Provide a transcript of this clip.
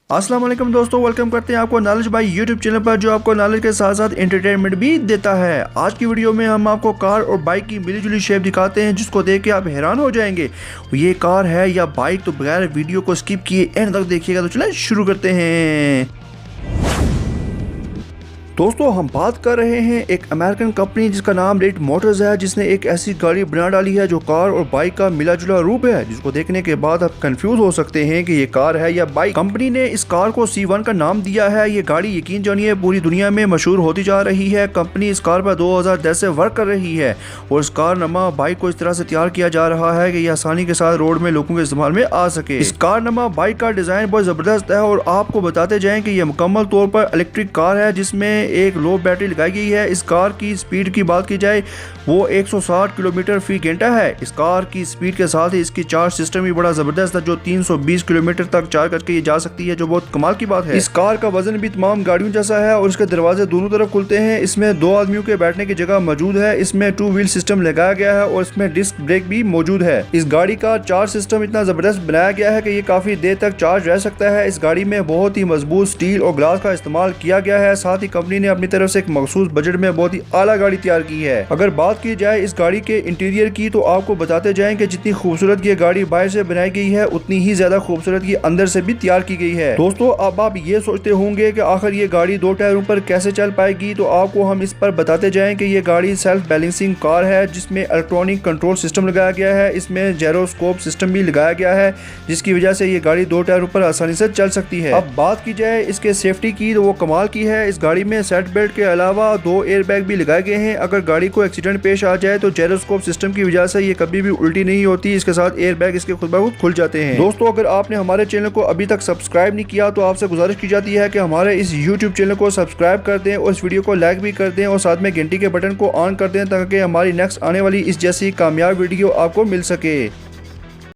अस्सलाम वालेकुम दोस्तों, वेलकम करते हैं आपको नॉलेज बाय यूट्यूब चैनल पर, जो आपको नॉलेज के साथ साथ एंटरटेनमेंट भी देता है। आज की वीडियो में हम आपको कार और बाइक की मिली-जुली शेप दिखाते हैं, जिसको देख के आप हैरान हो जाएंगे ये कार है या बाइक। तो बगैर वीडियो को स्किप किए एंड तक देखिएगा। तो चलें शुरू करते हैं। दोस्तों हम बात कर रहे हैं एक अमेरिकन कंपनी जिसका नाम रेट मोटर्स है, जिसने एक ऐसी गाड़ी बना डाली है जो कार और बाइक का मिला जुला रूप है, जिसको देखने के बाद आप कंफ्यूज हो सकते हैं कि ये कार है या बाइक। कंपनी ने इस कार को C1 का नाम दिया है। ये गाड़ी यकीन जानिए पूरी दुनिया में मशहूर होती जा रही है। कंपनी इस कार पर 2010 से वर्क कर रही है और इस कारनमा बाइक को इस तरह से तैयार किया जा रहा है कि ये आसानी के साथ रोड में लोगों के इस्तेमाल में आ सके। इस कारनमा बाइक का डिजाइन बहुत जबरदस्त है और आपको बताते जाएं कि ये मुकम्मल तौर पर इलेक्ट्रिक कार है, जिसमें एक लो बैटरी लगाई गई है। इस कार की स्पीड की बात की जाए वो 160 किलोमीटर फी घंटा है। इस कार की स्पीड के साथ ही इसकी चार्ज सिस्टम भी बड़ा जबरदस्त है, जो 320 किलोमीटर तक चार्ज करके ये जा सकती है, जो बहुत कमाल की बात है। इस कार का वजन भी तमाम गाड़ियों जैसा है और इसके दरवाजे दोनों तरफ खुलते हैं। इसमें 2 आदमियों के बैठने की जगह मौजूद है। इसमें 2 व्हील सिस्टम लगाया गया है और इसमें डिस्क ब्रेक भी मौजूद है। इस गाड़ी का चार्ज सिस्टम इतना जबरदस्त बनाया गया है कि ये काफी देर तक चार्ज रह सकता है। इस गाड़ी में बहुत ही मजबूत स्टील और ग्लास का इस्तेमाल किया गया है। साथ ही कंपनी ने अपनी तरफ से एक मखसूस बजट में बहुत ही आला गाड़ी तैयार की है। अगर बात की जाए इस गाड़ी के इंटीरियर की, तो आपको बताते जाएं कि जितनी खूबसूरत ये गाड़ी बाहर से बनाई गई है, उतनी ही ज्यादा खूबसूरत ये अंदर से भी तैयार की गई है। दोस्तों अब आप ये सोचते होंगे कि आखिर ये गाड़ी 2 टायरों पर कैसे चल पाएगी, तो आपको हम इस पर बताते जाएं कि ये गाड़ी सेल्फ बैलेंसिंग कार है, जिसमें इलेक्ट्रॉनिक कंट्रोल सिस्टम लगाया गया है। इसमें जायरोस्कोप सिस्टम भी लगाया गया है, जिसकी वजह से ये गाड़ी 2 टायरों पर आसानी से चल सकती है। अब बात की जाए इसके सेफ्टी की, तो वो कमाल की है। इस गाड़ी में सेट बेल्ट के अलावा 2 एयर बैग भी लगाए गए हैं। अगर गाड़ी को एक्सीडेंट पेश आ जाए तो जायरोस्कोप सिस्टम की वजह से ये कभी भी उल्टी नहीं होती। इसके साथ एयर बैग इसके खुद ब खुद खुल जाते हैं। दोस्तों अगर आपने हमारे चैनल को अभी तक सब्सक्राइब नहीं किया, तो आपसे गुजारिश की जाती है कि हमारे इस YouTube चैनल को सब्सक्राइब कर दें और इस वीडियो को लाइक भी कर दें और साथ में घंटी के बटन को ऑन कर दें, ताकि हमारी नेक्स्ट आने वाली इस जैसी कामयाब वीडियो आपको मिल सके।